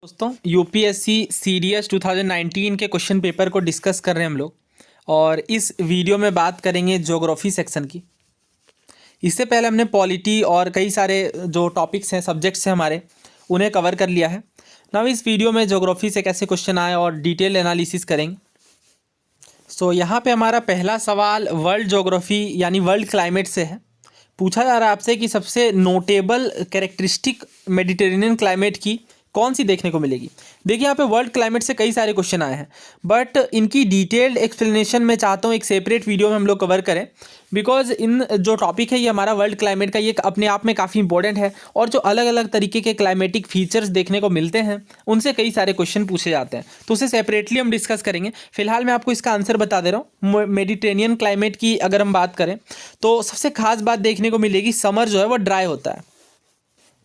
दोस्तों UPSC CDS 2019 के question paper को डिस्कस कर रहे हैं हम लोग। और इस वीडियो में बात करेंगे ज्योग्राफी सेक्शन की। इससे पहले हमने पॉलिटी और कई सारे जो टॉपिक्स हैं, सब्जेक्ट्स हैं हमारे, उन्हें कवर कर लिया है। नाउ इस वीडियो में ज्योग्राफी से कैसे क्वेश्चन आए और डिटेल एनालिसिस करेंगे। सो यहाँ पे हमारा पहला सवाल वर्ल्ड ज्योग्राफी यानी वर्ल्ड क्लाइमेट से है। पूछा जा रहा है आपसे कि सबसे नोटेबल कैरेक्टरिस्टिक मेडिटेरेनियन क्लाइमेट की कौन सी देखने को मिलेगी। देखिए यहाँ पे वर्ल्ड क्लाइमेट से कई सारे क्वेश्चन आए हैं, बट इनकी डिटेल्ड एक्सप्लेनेशन मैं चाहता हूँ एक सेपरेट वीडियो में हम लोग कवर करें, बिकॉज इन जो टॉपिक है ये हमारा वर्ल्ड क्लाइमेट का, ये अपने आप में काफ़ी इंपॉर्टेंट है। और जो अलग अलग तरीके के क्लाइमेटिक फीचर्स देखने को मिलते हैं उनसे कई सारे क्वेश्चन पूछे जाते हैं, तो उसे सेपरेटली हम डिस्कस करेंगे। फिलहाल मैं आपको इसका आंसर बता दे रहा हूँ। मेडिटेरेनियन क्लाइमेट की अगर हम बात करें तो सबसे खास बात देखने को मिलेगी, समर जो है वो ड्राई होता है।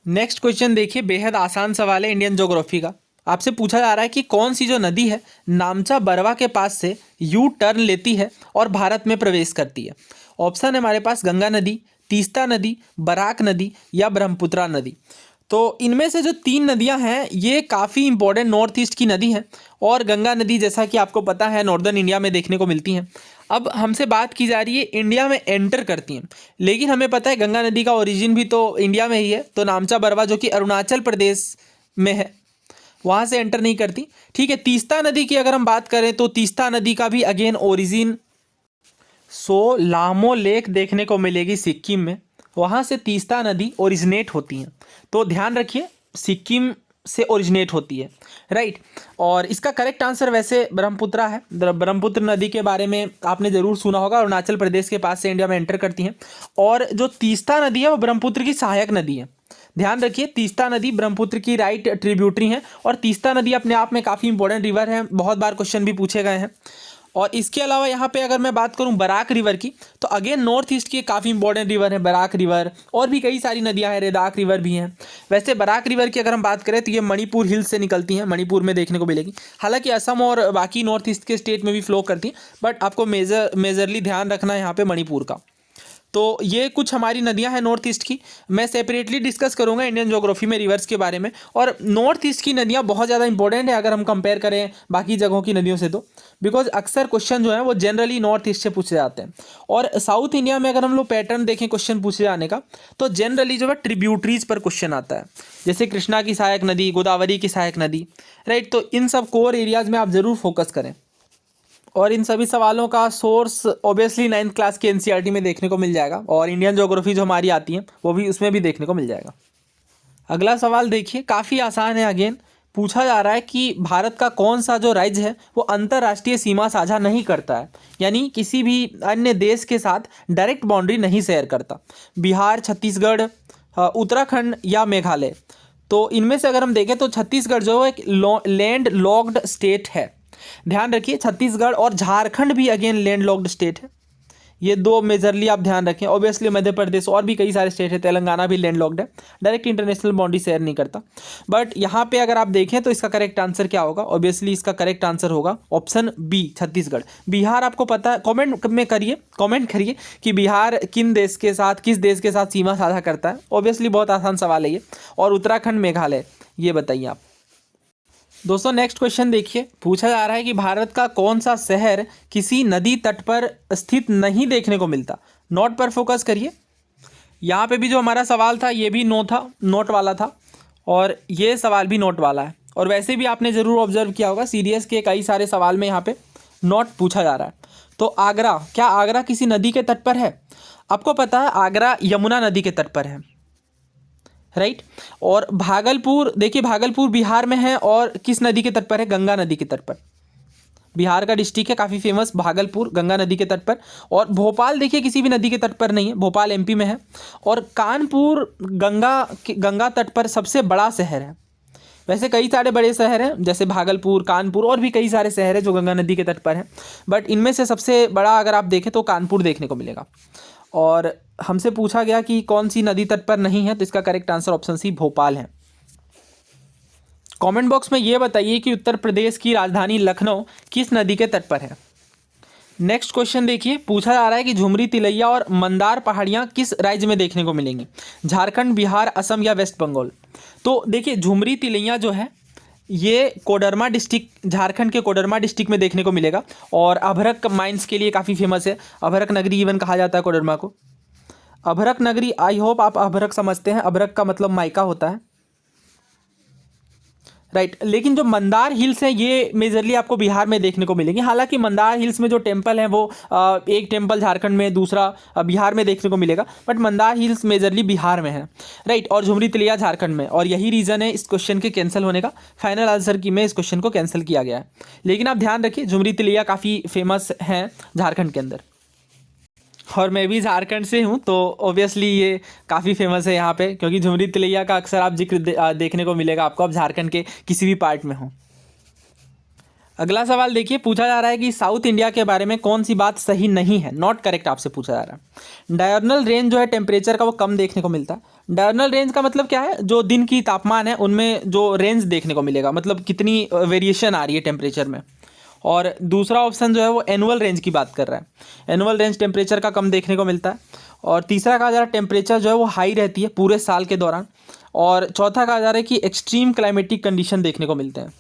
नेक्स्ट क्वेश्चन देखिए, बेहद आसान सवाल है इंडियन ज्योग्राफी का। आपसे पूछा जा रहा है कि कौन सी जो नदी है नामचा बरवा के पास से यू टर्न लेती है और भारत में प्रवेश करती है। ऑप्शन है हमारे पास गंगा नदी, तीस्ता नदी, बराक नदी या ब्रह्मपुत्रा नदी। तो इनमें से जो तीन नदियां हैं ये काफ़ी इंपॉर्टेंट नॉर्थ ईस्ट की नदी हैं, और गंगा नदी जैसा कि आपको पता है नॉर्दर्न इंडिया में देखने को मिलती हैं। अब हमसे बात की जा रही है इंडिया में एंटर करती हैं, लेकिन हमें पता है गंगा नदी का ओरिजिन भी तो इंडिया में ही है। तो नामचा बरवा जो कि अरुणाचल प्रदेश में है, वहाँ से एंटर नहीं करती। ठीक है, तीस्ता नदी की अगर हम बात करें तो तीस्ता नदी का भी अगेन ओरिजिन लामो लेक देखने को मिलेगी सिक्किम में, वहाँ से तीस्ता नदी ओरिजिनेट होती हैं। तो ध्यान रखिए सिक्किम से ओरिजिनेट होती है, राइट। और इसका करेक्ट आंसर वैसे ब्रह्मपुत्रा है। ब्रह्मपुत्र नदी के बारे में आपने ज़रूर सुना होगा, अरुणाचल प्रदेश के पास से इंडिया में एंटर करती हैं। और जो तीस्ता नदी है वो ब्रह्मपुत्र की सहायक नदी है। ध्यान रखिए तीस्ता नदी ब्रह्मपुत्र की राइट ट्रिब्यूटरी है, और तीस्ता नदी अपने आप में काफ़ी इंपॉर्टेंट रिवर है, बहुत बार क्वेश्चन भी पूछे गए हैं। और इसके अलावा यहाँ पे अगर मैं बात करूँ बराक रिवर की, तो अगेन नॉर्थ ईस्ट की काफ़ी इंपॉर्टेंट रिवर है बराक रिवर, और भी कई सारी नदियाँ हैं, रेदाक रिवर भी हैं। वैसे बराक रिवर की अगर हम बात करें तो ये मणिपुर हिल्स से निकलती हैं, मणिपुर में देखने को मिलेगी। हालांकि असम और बाकी नॉर्थ ईस्ट के स्टेट में भी फ्लो करती हैं, बट आपको मेजरली ध्यान रखना है यहाँ पर मणिपुर का। तो ये कुछ हमारी नदियां हैं नॉर्थ ईस्ट की। मैं सेपरेटली डिस्कस करूंगा इंडियन ज्योग्राफी में रिवर्स के बारे में। और नॉर्थ ईस्ट की नदियां बहुत ज़्यादा इंपॉर्टेंट है अगर हम कंपेयर करें बाकी जगहों की नदियों से, तो बिकॉज अक्सर क्वेश्चन जो है वो जनरली नॉर्थ ईस्ट से पूछे जाते हैं। और साउथ इंडिया में अगर हम लोग पैटर्न देखें क्वेश्चन पूछे जाने का, तो जनरली जो है ट्रिब्यूटरीज पर क्वेश्चन आता है, जैसे कृष्णा की सहायक नदी, गोदावरी की सहायक नदी, राइट। तो इन सब कोर एरियाज में आप ज़रूर फोकस करें। और इन सभी सवालों का सोर्स ऑब्वियसली 9th क्लास के एनसीईआरटी में देखने को मिल जाएगा, और इंडियन ज्योग्राफी जो हमारी आती है वो भी उसमें भी देखने को मिल जाएगा। अगला सवाल देखिए, काफ़ी आसान है। अगेन पूछा जा रहा है कि भारत का कौन सा जो राज्य है वो अंतर्राष्ट्रीय सीमा साझा नहीं करता है, यानी किसी भी अन्य देश के साथ डायरेक्ट बाउंड्री नहीं शेयर करता। बिहार, छत्तीसगढ़, उत्तराखंड या मेघालय। तो इनमें से अगर हम देखें तो छत्तीसगढ़ जो है एक लैंड लॉक्ड स्टेट है। ध्यान रखिए छत्तीसगढ़ और झारखंड भी अगेन लैंड लॉक्ड स्टेट है। ये दो मेजरली आप ध्यान रखें। ऑब्वियसली मध्य प्रदेश और भी कई सारे स्टेट है, तेलंगाना भी लैंड लॉक्ड है, डायरेक्ट इंटरनेशनल बाउंड्री शेयर नहीं करता। बट यहाँ पे अगर आप देखें तो इसका करेक्ट आंसर क्या होगा, ऑब्वियसली इसका करेक्ट आंसर होगा ऑप्शन बी, छत्तीसगढ़। बिहार आपको पता है, कमेंट में करिए, कमेंट करिए कि बिहार किस देश के साथ सीमा साझा करता है। ऑब्वियसली बहुत आसान सवाल है ये। और उत्तराखंड, मेघालय, ये बताइए आप। दोस्तों नेक्स्ट क्वेश्चन देखिए, पूछा जा रहा है कि भारत का कौन सा शहर किसी नदी तट पर स्थित नहीं देखने को मिलता। नोट पर फोकस करिए। यहाँ पे भी जो हमारा सवाल था ये भी नोट वाला था, और ये सवाल भी नोट वाला है। और वैसे भी आपने ज़रूर ऑब्जर्व किया होगा सीडीएस के कई सारे सवाल में यहाँ पे नोट पूछा जा रहा है। तो आगरा, क्या आगरा किसी नदी के तट पर है? आपको पता है आगरा यमुना नदी के तट पर है, राइट। और भागलपुर, देखिए भागलपुर बिहार में है, और किस नदी के तट पर है? गंगा नदी के तट पर। बिहार का डिस्ट्रिक्ट है काफ़ी फेमस भागलपुर, गंगा नदी के तट पर। और भोपाल देखिए किसी भी नदी के तट पर नहीं है, भोपाल एमपी में है। और कानपुर गंगा तट पर सबसे बड़ा शहर है। वैसे कई सारे बड़े शहर हैं जैसे भागलपुर, कानपुर, और भी कई सारे शहर हैं जो गंगा नदी के तट पर हैं, बट इनमें से सबसे बड़ा अगर आप देखें तो कानपुर देखने को मिलेगा। और हमसे पूछा गया कि कौन सी नदी तट पर नहीं है, तो इसका correct answer option C, Bhopal है। कमेंट बॉक्स में ये बताइए कि उत्तर प्रदेश की राजधानी लखनऊ किस नदी के तट पर है। नेक्स्ट क्वेश्चन देखिए, पूछा जा रहा है कि झुमरी, तिलैया और मंदार पहाड़ियाँ किस राज्य में देखने को मिलेंगी। झारखंड, बिहार, असम या वेस्ट बंगाल। तो देखिए झुमरी तिलैया जो है ये कोडरमा डिस्ट्रिक्ट, झारखंड के कोडरमा डिस्ट्रिक्ट में देखने को मिलेगा। और अभरक माइंस के लिए काफ़ी फेमस है, अभरक नगरी इवन कहा जाता है कोडरमा को। अभरक नगरी, आई होप आप अभरक समझते हैं, अभरक का मतलब मायका होता है, राइट। लेकिन जो मंदार हिल्स हैं ये मेजरली आपको बिहार में देखने को मिलेंगे। हालांकि मंदार हिल्स में जो टेम्पल है वो एक टेम्पल झारखंड में, दूसरा बिहार में देखने को मिलेगा, but Mandar hills majorly Bihar में है, राइट। और झुमरी तिलैया झारखंड में, और यही रीज़न है इस क्वेश्चन के कैंसिल होने का। फाइनल आंसर की में इस क्वेश्चन को कैंसिल किया गया है। लेकिन आप ध्यान रखिए झुमरी तिलैया काफ़ी फेमस हैं झारखंड के अंदर, और मैं भी झारखंड से हूँ, तो ऑब्वियसली ये काफ़ी फेमस है यहाँ पे, क्योंकि झुमरी तिलैया का अक्सर आप जिक्र देखने को मिलेगा आपको, आप झारखंड के किसी भी पार्ट में हो। अगला सवाल देखिए, पूछा जा रहा है कि साउथ इंडिया के बारे में कौन सी बात सही नहीं है, नॉट करेक्ट आपसे पूछा जा रहा है। डायर्नल रेंज जो है टेम्परेचर का वो कम देखने को मिलता है। डायर्नल रेंज का मतलब क्या है, जो दिन की तापमान है उनमें जो रेंज देखने को मिलेगा, मतलब कितनी वेरिएशन आ रही है टेम्परेचर में। और दूसरा ऑप्शन जो है वो एनुअल रेंज की बात कर रहा है, एनुअल रेंज टेम्परेचर का कम देखने को मिलता है। और तीसरा कहा जा रहा है टेम्परेचर जो है वो हाई रहती है पूरे साल के दौरान। और चौथा कहा जा रहा है कि एक्सट्रीम क्लाइमेटिक कंडीशन देखने को मिलते हैं।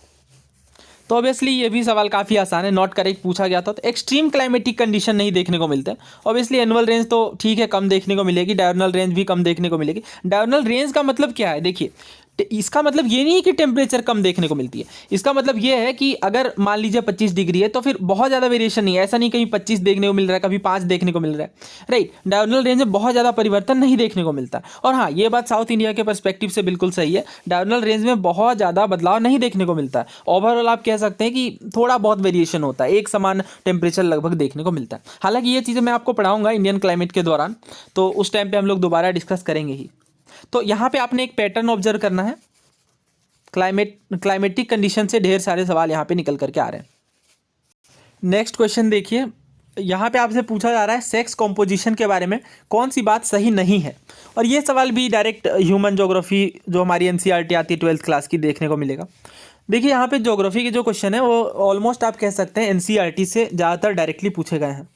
तो ऑब्वियसली ये भी सवाल काफ़ी आसान है, नॉट करेक्ट पूछा गया था, तो एक्सट्रीम क्लाइमेटिक कंडीशन नहीं देखने को मिलते हैं। ऑब्वियसली एनुअल रेंज तो ठीक है कम देखने को मिलेगी, डायर्नल रेंज भी कम देखने को मिलेगी। डायर्नल रेंज का मतलब क्या है, देखिए इसका मतलब ये नहीं है कि टेम्परेचर कम देखने को मिलती है, इसका मतलब ये है कि अगर मान लीजिए 25 डिग्री है तो फिर बहुत ज़्यादा वेरिएशन नहीं है, ऐसा नहीं कहीं 25 देखने को मिल रहा है, कभी 5 देखने को मिल रहा है, राइट। डायर्नल रेंज में बहुत ज़्यादा परिवर्तन नहीं देखने को मिलता। और हाँ, ये बात साउथ इंडिया के पर्सपेक्टिव से बिल्कुल सही है, डायर्नल रेंज में बहुत ज़्यादा बदलाव नहीं देखने को मिलता है। ओवरऑल आप कह सकते हैं कि थोड़ा बहुत वेरिएशन होता है, एक समान टेम्परेचर लगभग देखने को मिलता है। हालांकि ये चीज़ें मैं आपको पढ़ाऊंगा इंडियन क्लाइमेट के दौरान, तो उस टाइम पे हम लोग दोबारा डिस्कस करेंगे ही। तो यहाँ पे आपने एक पैटर्न ऑब्जर्व करना है, क्लाइमेटिक कंडीशन से ढेर सारे सवाल यहाँ पे निकल करके आ रहे हैं। नेक्स्ट क्वेश्चन देखिए, यहाँ पे आपसे पूछा जा रहा है सेक्स कॉम्पोजिशन के बारे में कौन सी बात सही नहीं है। और ये सवाल भी डायरेक्ट ह्यूमन ज्योग्राफी जो हमारी एनसीईआरटी आती है 12th क्लास की देखने को मिलेगा। देखिए यहाँ पे ज्योग्राफी के जो क्वेश्चन है वो ऑलमोस्ट आप कह सकते हैं एनसीईआरटी से ज़्यादातर डायरेक्टली पूछे गए हैं।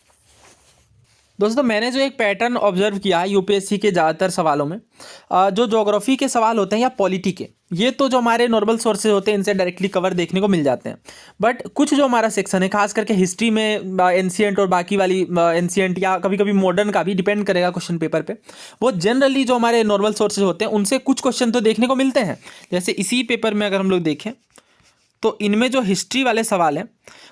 दोस्तों मैंने जो एक पैटर्न ऑब्जर्व किया है यूपीएससी के ज़्यादातर सवालों में, जो ज्योग्राफी के सवाल होते हैं या पॉलिटी के, ये तो जो हमारे नॉर्मल सोर्सेज होते हैं इनसे डायरेक्टली कवर देखने को मिल जाते हैं। बट कुछ जो हमारा सेक्शन है खास करके हिस्ट्री में एंशिएंट और बाकी वाली एंशिएंट या कभी कभी मॉडर्न का भी डिपेंड करेगा क्वेश्चन पेपर पे, वो जनरली जो हमारे नॉर्मल सोर्सेज होते हैं उनसे कुछ क्वेश्चन तो देखने को मिलते हैं। जैसे इसी पेपर में अगर हम लोग देखें तो इनमें जो हिस्ट्री वाले सवाल हैं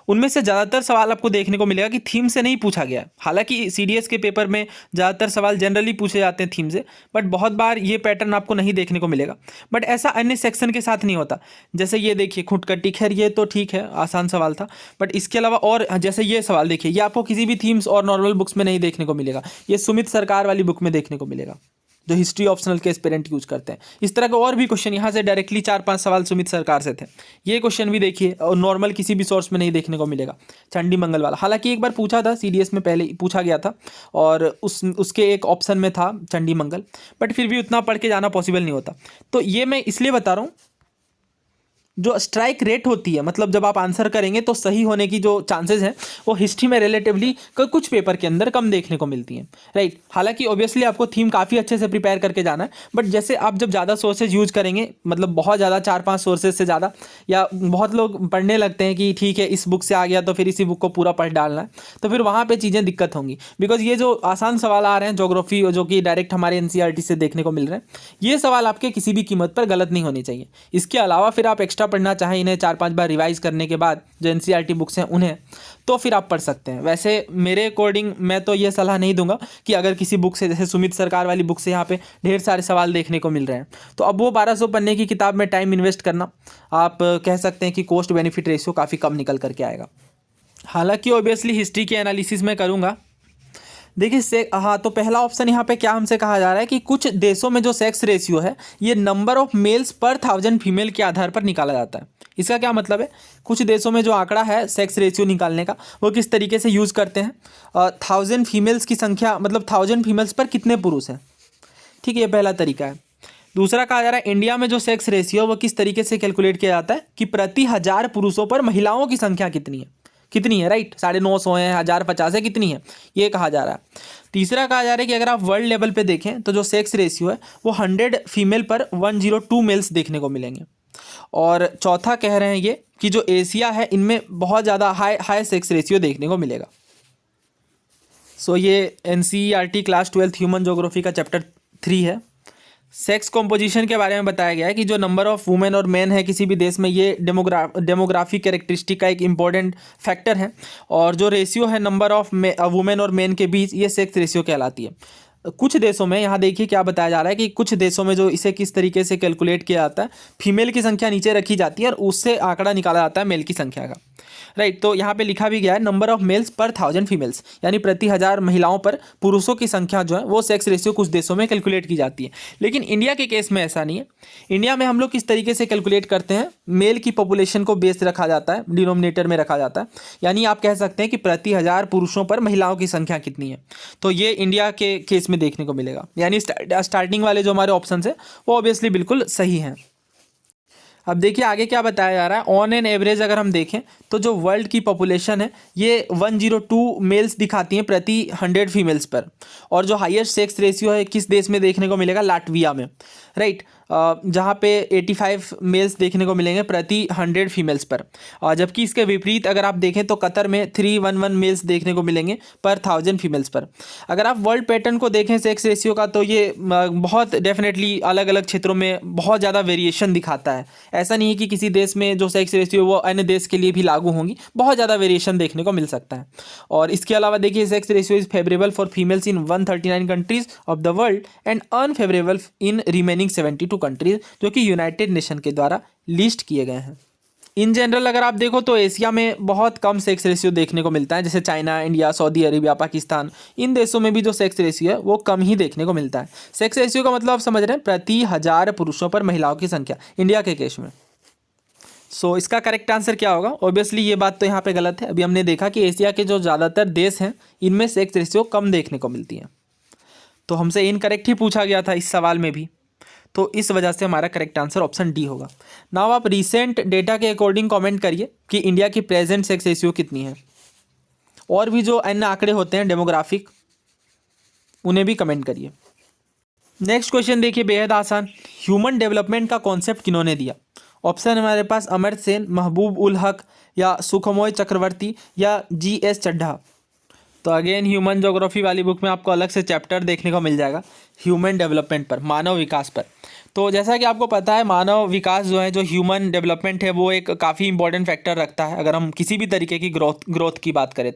उनमें से ज़्यादातर सवाल आपको देखने को मिलेगा कि थीम से नहीं पूछा गया है। हालांकि सीडीएस के पेपर में ज़्यादातर सवाल जनरली पूछे जाते हैं थीम से, बट बहुत बार ये पैटर्न आपको नहीं देखने को मिलेगा। बट ऐसा अन्य सेक्शन के साथ नहीं होता। जैसे ये देखिए खुटकट्टी, खैर ये तो ठीक है आसान सवाल था, बट इसके अलावा और जैसे ये सवाल देखिए, ये आपको किसी भी थीम्स और नॉर्मल बुक्स में नहीं देखने को मिलेगा, ये सुमित सरकार वाली बुक में देखने को मिलेगा जो हिस्ट्री ऑप्शनल के एस्पिरेंट यूज करते हैं। इस तरह के और भी क्वेश्चन यहाँ से डायरेक्टली 4-5 सवाल सुमित सरकार से थे। ये क्वेश्चन भी देखिए और नॉर्मल किसी भी सोर्स में नहीं देखने को मिलेगा। चंडी मंगल वाला हालांकि एक बार पूछा था सीडीएस में, पहले पूछा गया था और उसके एक ऑप्शन में था चंडी मंगल, बट फिर भी उतना पढ़ के जाना पॉसिबल नहीं होता। तो ये मैं इसलिए बता रहा हूँ, जो स्ट्राइक रेट होती है, मतलब जब आप आंसर करेंगे तो सही होने की जो चांसेस हैं वो हिस्ट्री में रिलेटिवली कुछ पेपर के अंदर कम देखने को मिलती हैं, राइट। हालांकि ऑब्वियसली आपको थीम काफ़ी अच्छे से प्रिपेयर करके जाना है, बट जैसे आप जब ज़्यादा सोर्सेज यूज करेंगे, मतलब बहुत ज़्यादा 4-5 सोर्सेज से ज़्यादा, या बहुत लोग पढ़ने लगते हैं कि ठीक है इस बुक से आ गया तो फिर इसी बुक को पूरा पढ़ डालना है, तो फिर वहाँ पर चीज़ें दिक्कत होंगी। बिकॉज ये जो आसान सवाल आ रहे हैं ज्योग्राफी जो कि डायरेक्ट हमारे एनसीईआरटी से देखने को मिल रहे हैं, ये सवाल आपके किसी भी कीमत पर गलत नहीं होने चाहिए। इसके अलावा फिर आप एक्स्ट्रा पढ़ना चाहें इन्हें 4-5 बार रिवाइज करने के बाद जो एनसीईआरटी बुक्स हैं उन्हें, तो फिर आप पढ़ सकते हैं। वैसे मेरे अकॉर्डिंग मैं तो ये सलाह नहीं दूंगा कि अगर किसी बुक से, जैसे सुमित सरकार वाली बुक से यहाँ पे ढेर सारे सवाल देखने को मिल रहे हैं, तो अब वो 1200 पन्ने की किताब में टाइम इन्वेस्ट करना, आप कह सकते हैं कि कॉस्ट बेनिफिट रेशियो काफ़ी कम निकल करके आएगा। हालांकि ऑब्वियसली हिस्ट्री के एनालिसिस में करूँगा। देखिए हाँ, तो पहला ऑप्शन यहाँ पे क्या हमसे कहा जा रहा है कि कुछ देशों में जो सेक्स रेशियो है ये नंबर ऑफ मेल्स पर 1000 फीमेल के आधार पर निकाला जाता है। इसका क्या मतलब है, कुछ देशों में जो आंकड़ा है सेक्स रेशियो निकालने का वो किस तरीके से यूज़ करते हैं, 1000 फीमेल्स की संख्या, मतलब 1000 फीमेल्स पर कितने पुरुष हैं, ठीक है, ये पहला तरीका है। दूसरा कहा जा रहा है इंडिया में जो सेक्स रेशियो वो किस तरीके से कैलकुलेट किया जाता है कि प्रति 1000 पुरुषों पर महिलाओं की संख्या कितनी है, राइट, 950 है, 1050 है, कितनी है, ये कहा जा रहा है। तीसरा कहा जा रहा है कि अगर आप वर्ल्ड लेवल पे देखें तो जो सेक्स रेशियो है वो 100 फीमेल पर 102 मेल्स देखने को मिलेंगे। और चौथा कह रहे हैं ये कि जो एशिया है इनमें बहुत ज़्यादा हाई सेक्स रेशियो देखने को मिलेगा। सो ये NCERT क्लास 12 ह्यूमन ज्योग्राफी का चैप्टर 3 है। सेक्स कॉम्पोजिशन के बारे में बताया गया है कि जो नंबर ऑफ वुमेन और मेन है किसी भी देश में, ये डेमोग्राफिक कैरेक्टरिस्टिक का एक इम्पॉर्टेंट फैक्टर है। और जो रेशियो है नंबर ऑफ वुमेन और मेन के बीच, ये सेक्स रेशियो कहलाती है। कुछ देशों में, यहाँ देखिए क्या बताया जा रहा है कि कुछ देशों में जो इसे किस तरीके से कैलकुलेट किया जाता है, फीमेल की संख्या नीचे रखी जाती है और उससे आंकड़ा निकाला जाता है मेल की संख्या का। राइट, तो यहाँ पे लिखा भी गया है नंबर ऑफ मेल्स पर 1000 फीमेल्स, यानी प्रति 1000 महिलाओं पर पुरुषों की संख्या जो है वो सेक्स रेशियो कुछ देशों में कैलकुलेट की जाती है। लेकिन इंडिया के केस में ऐसा नहीं है। इंडिया में हम लोग किस तरीके से कैलकुलेट करते हैं, मेल की पॉपुलेशन को बेस रखा जाता है, डिनोमिनेटर में रखा जाता है, यानी आप कह सकते हैं कि प्रति 1000 पुरुषों पर महिलाओं की संख्या कितनी है। तो ये इंडिया के केस में देखने को मिलेगा, यानी स्टार्टिंग वाले जो हमारे ऑप्शन है वो ऑब्वियसली बिल्कुल सही हैं। अब देखिए आगे क्या बताया जा रहा है। ऑन एन एवरेज अगर हम देखें तो जो वर्ल्ड की पॉपुलेशन है ये 102 मेल्स दिखाती हैं प्रति 100 फीमेल्स पर। और जो हाईएस्ट सेक्स रेशियो है किस देश में देखने को मिलेगा, लाटविया में। राइट, जहाँ पे 85 मेल्स देखने को मिलेंगे प्रति 100 फीमेल्स पर। जबकि इसके विपरीत अगर आप देखें तो कतर में 311 मेल्स देखने को मिलेंगे पर 1000 फीमेल्स पर। अगर आप वर्ल्ड पैटर्न को देखें सेक्स रेशियो का, तो ये बहुत डेफिनेटली अलग अलग क्षेत्रों में बहुत ज़्यादा वेरिएशन दिखाता है। ऐसा नहीं है कि किसी देश में जो सेक्स रेशियो वो अन्य देश के लिए भी लागू होंगी, बहुत ज़्यादा वेरिएशन देखने को मिल सकता है। और इसके अलावा देखिए sex ratio is favourable for females in 139 countries of the world and unfavourable in remaining 72 countries, जो कि यूनाइटेड नेशन के द्वारा लिस्ट किए गए हैं। इन जनरल अगर आप देखो तो एशिया में बहुत कम सेक्स रेशियो देखने को मिलता है, जैसे China, India, Saudi Arabia, Pakistan, इन देशों में भी जो सेक्स रेशियो है वो कम ही देखने को मिलता है। सेक्स रेशियो का मतलब आप समझ रहे हैं प्रति 1000 पुरुषों पर महिलाओं की संख्या इंडिया के केस में। सो इसका करेक्ट आंसर क्या होगा? ऑब्वियसली ये बात तो यहाँ पे गलत है। अभी हमने देखा कि एशिया के जो ज़्यादातर देश हैं इनमें सेक्स रेशियो कम देखने को मिलती है। तो हमसे इनकरेक्ट ही पूछा गया था इस सवाल में भी, तो इस वजह से हमारा करेक्ट आंसर ऑप्शन डी होगा। नाउ आप रिसेंट डेटा के अकॉर्डिंग कमेंट करिए कि इंडिया की प्रेजेंट सेक्स रेशियो कितनी है। और भी जो अन्य आंकड़े होते हैं डेमोग्राफिक, उन्हें भी कमेंट करिए। नेक्स्ट क्वेश्चन देखिए, बेहद आसान। ह्यूमन डेवलपमेंट का कॉन्सेप्ट किन्होंने दिया? ऑप्शन हमारे पास अमर्त्य सेन, महबूब उल हक, या सुखमोय चक्रवर्ती, या GS चड्ढा। तो अगेन ह्यूमन ज्योग्राफी वाली बुक में आपको अलग से चैप्टर देखने को मिल जाएगा ह्यूमन डेवलपमेंट पर, मानव विकास पर। तो जैसा कि आपको पता है मानव विकास जो है, जो ह्यूमन डेवलपमेंट है, वो एक काफ़ी इंपॉर्टेंट फैक्टर रखता है अगर हम किसी भी तरीके की ग्रोथ की बात करें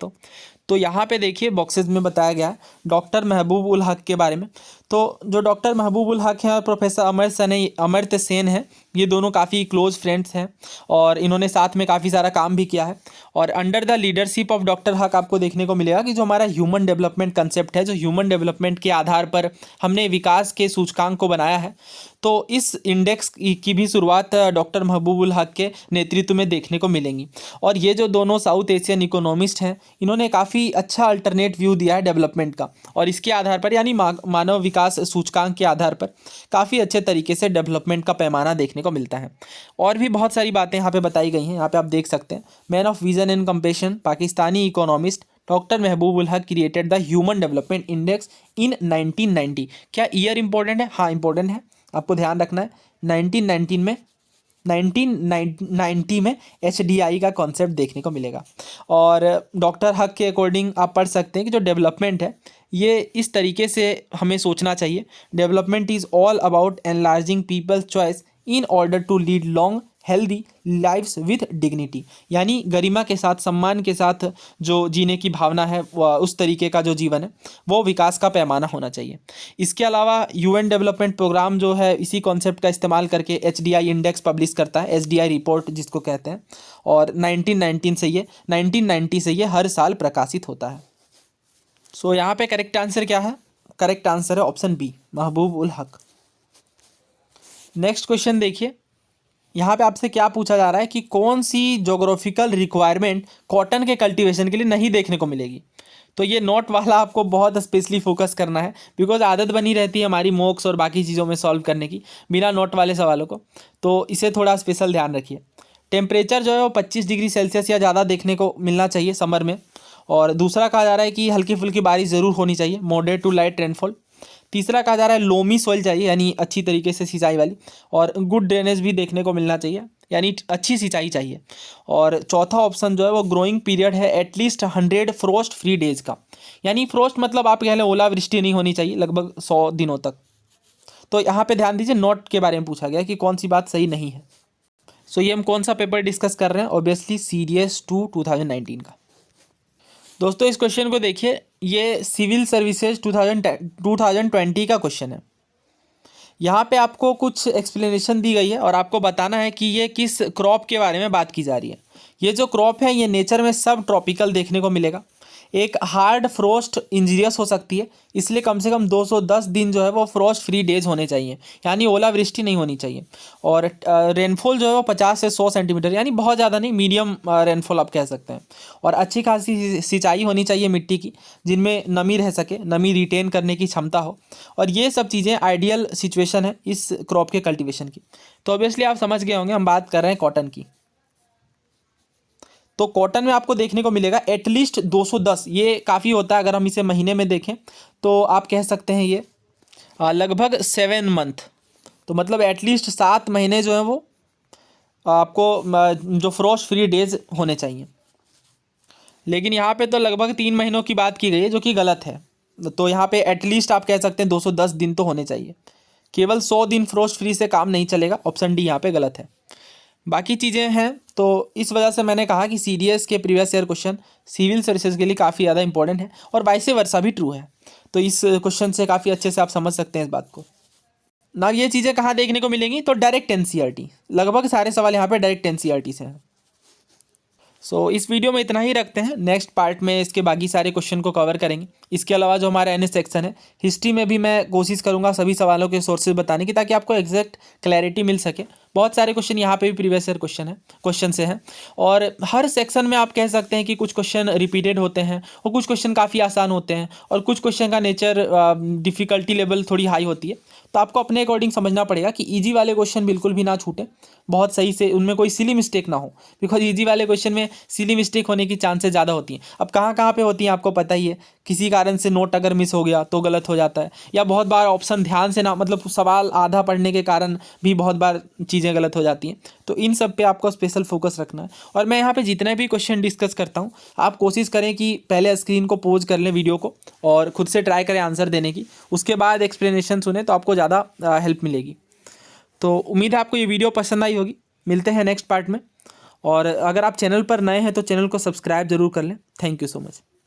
तो यहाँ पे देखिए बॉक्सेस में बताया गया है डॉक्टर महबूब उल हक के बारे में। तो जो डॉक्टर महबूब उल हक हैं और प्रोफेसर अमर्त्य सेन हैं, ये दोनों काफ़ी क्लोज फ्रेंड्स हैं और इन्होंने साथ में काफ़ी सारा काम भी किया है। और under the leadership of doctor हक आपको देखने को मिलेगा कि जो हमारा ह्यूमन डेवलपमेंट कंसेप्ट है, जो ह्यूमन डेवलपमेंट के आधार पर हमने विकास के सूचकांक को बनाया है, तो इस इंडेक्स की भी शुरुआत डॉक्टर महबूब उल हक के नेतृत्व में देखने को मिलेंगी। और ये जो दोनों साउथ एशियन इकोनॉमिस्ट हैं, इन्होंने काफ़ी अच्छा अल्टरनेट व्यू दिया है डेवलपमेंट का, और इसके आधार पर यानी मानव विकास सूचकांक के आधार पर काफ़ी अच्छे तरीके से डेवलपमेंट का पैमाना देखने को मिलता है। और भी बहुत सारी बातें यहाँ पे बताई गई हैं, यहाँ पे आप देख सकते हैं। Man of vision and compassion, Pakistani economist doctor Mahbub ul Haq created the human development index in 1990। क्या ईयर इंपॉर्टेंट है? हाँ इंपॉर्टेंट है, आपको ध्यान रखना है। 1990 में HDI का कॉन्सेप्ट देखने को मिलेगा। और डॉक्टर हक के अकॉर्डिंग आप पढ़ सकते हैं कि जो डेवलपमेंट है ये इस तरीके से हमें सोचना चाहिए। Development is all about enlarging people's choice in order to lead long healthy lives with dignity, यानी गरिमा के साथ, सम्मान के साथ जो जीने की भावना है, उस तरीके का जो जीवन है वो विकास का पैमाना होना चाहिए। इसके अलावा UN डेवलपमेंट प्रोग्राम जो है इसी कॉन्सेप्ट का इस्तेमाल करके HDI इंडेक्स पब्लिश करता है, HDI रिपोर्ट जिसको कहते हैं। और 1990 से ये हर साल प्रकाशित होता है। सो यहाँ पे करेक्ट आंसर क्या है? करेक्ट आंसर है ऑप्शन बी, महबूब उल हक। नेक्स्ट क्वेश्चन देखिए, यहाँ पे आपसे क्या पूछा जा रहा है कि कौन सी ज्योग्राफिकल रिक्वायरमेंट कॉटन के कल्टीवेशन के लिए नहीं देखने को मिलेगी। तो ये नोट वाला आपको बहुत स्पेशली फोकस करना है, बिकॉज आदत बनी रहती है हमारी मॉक्स और बाकी चीज़ों में सॉल्व करने की बिना नोट वाले सवालों को, तो इसे थोड़ा स्पेशल ध्यान रखिए। टेम्परेचर जो है वो 25 डिग्री सेल्सियस या ज़्यादा देखने को मिलना चाहिए समर में। और दूसरा कहा जा रहा है कि हल्की फुल्की बारिश ज़रूर होनी चाहिए, मॉडरेट टू लाइट रेनफॉल। तीसरा कहा जा रहा है लोमी सॉइल चाहिए, यानी अच्छी तरीके से सिंचाई वाली, और गुड ड्रेनेज भी देखने को मिलना चाहिए, यानी अच्छी सिंचाई चाहिए। और चौथा ऑप्शन जो है वो ग्रोइंग पीरियड है एटलीस्ट 100 फ्रोस्ट फ्री डेज का, यानी फ्रोस्ट मतलब आप कह लें ओलावृष्टि नहीं होनी चाहिए लगभग 100 दिनों तक। तो यहाँ पे ध्यान दीजिए, नोट के बारे में पूछा गया कि कौन सी बात सही नहीं है। सो ये हम कौन सा पेपर डिस्कस कर रहे हैं, ऑब्वियसली CDS 2 2019 का। दोस्तों इस क्वेश्चन को देखिए, ये सिविल सर्विसेज 2020 का क्वेश्चन है। यहाँ पे आपको कुछ एक्सप्लेनेशन दी गई है और आपको बताना है कि ये किस क्रॉप के बारे में बात की जा रही है। ये जो क्रॉप है ये नेचर में सब ट्रॉपिकल देखने को मिलेगा। एक हार्ड फ्रोस्ट इंजीरियस हो सकती है, इसलिए कम से कम 210 दिन जो है वो फ्रोस्ट फ्री डेज होने चाहिए, यानी ओलावृष्टि नहीं होनी चाहिए। और रेनफॉल जो है वो 50 से 100 सेंटीमीटर, यानी बहुत ज़्यादा नहीं, मीडियम रेनफॉल आप कह सकते हैं। और अच्छी खासी सिंचाई होनी चाहिए मिट्टी की, जिनमें नमी रह सके, नमी रिटेन करने की क्षमता हो। और ये सब चीज़ें आइडियल सिचुएशन है इस क्रॉप के कल्टिवेशन की। तो ऑब्वियसली आप समझ गए होंगे हम बात कर रहे हैं कॉटन की। तो कॉटन में आपको देखने को मिलेगा एटलीस्ट 210, ये काफ़ी होता है। अगर हम इसे महीने में देखें तो आप कह सकते हैं ये लगभग 7 मंथ, तो मतलब एटलीस्ट 7 महीने जो है वो आपको जो फ्रोस्ट फ्री डेज होने चाहिए। लेकिन यहाँ पे तो लगभग 3 महीनों की बात की गई है, जो कि गलत है। तो यहाँ पे एटलीस्ट आप कह सकते हैं 210 दिन तो होने चाहिए। केवल 100 दिन फ्रोस्ट फ्री से काम नहीं चलेगा, ऑप्शन डी यहाँ पे गलत है। बाकी चीज़ें हैं, तो इस वजह से मैंने कहा कि CDS के previous year question civil services के लिए काफ़ी ज़्यादा इंपॉर्टेंट है, और वाइस वर्सा भी ट्रू है। तो इस क्वेश्चन से काफ़ी अच्छे से आप समझ सकते हैं इस बात को ना। ये चीज़ें कहाँ देखने को मिलेंगी, तो डायरेक्ट NCERT, लगभग सारे सवाल यहाँ पे डायरेक्ट NCERT से हैं। सो इस वीडियो में इतना ही रखते हैं। नेक्स्ट पार्ट में इसके बाकी सारे क्वेश्चन को कवर करेंगे। इसके अलावा जो हमारा NS सेक्शन है, हिस्ट्री में भी मैं कोशिश करूंगा सभी सवालों के सोर्सेज बताने की, ताकि आपको एग्जैक्ट क्लैरिटी मिल सके। बहुत सारे क्वेश्चन यहाँ पे भी प्रीवियस ईयर क्वेश्चन से हैं, और हर सेक्शन में आप कह सकते हैं कि कुछ क्वेश्चन रिपीटेड होते हैं, और कुछ क्वेश्चन काफ़ी आसान होते हैं, और कुछ क्वेश्चन का नेचर डिफ़िकल्टी लेवल थोड़ी हाई होती है। तो आपको अपने अकॉर्डिंग समझना पड़ेगा कि ईजी वाले क्वेश्चन बिल्कुल भी ना छूटें, बहुत सही से उनमें कोई सिली मिस्टेक ना हो, बिकॉज ईजी वाले क्वेश्चन में सिली मिस्टेक होने की चांसेस ज़्यादा होती हैं। अब कहाँ कहाँ पे होती हैं आपको पता ही है, किसी कारण से नोट अगर मिस हो गया तो गलत हो जाता है, या बहुत बार ऑप्शन ध्यान से ना, मतलब सवाल आधा पढ़ने के कारण भी बहुत बार चीज़ें गलत हो जाती हैं। तो इन सब पे आपको स्पेशल फोकस रखना है। और मैं यहाँ पे जितने भी क्वेश्चन डिस्कस करता हूँ, आप कोशिश करें कि पहले स्क्रीन को पॉज कर लें वीडियो को, और खुद से ट्राई करें आंसर देने की, उसके बाद एक्सप्लेनेशन सुने तो आपको ज़्यादा हेल्प मिलेगी। तो उम्मीद है आपको ये वीडियो पसंद आई होगी। मिलते हैं नेक्स्ट पार्ट में, और अगर आप चैनल पर नए हैं तो चैनल को सब्सक्राइब जरूर कर लें। Thank you so much.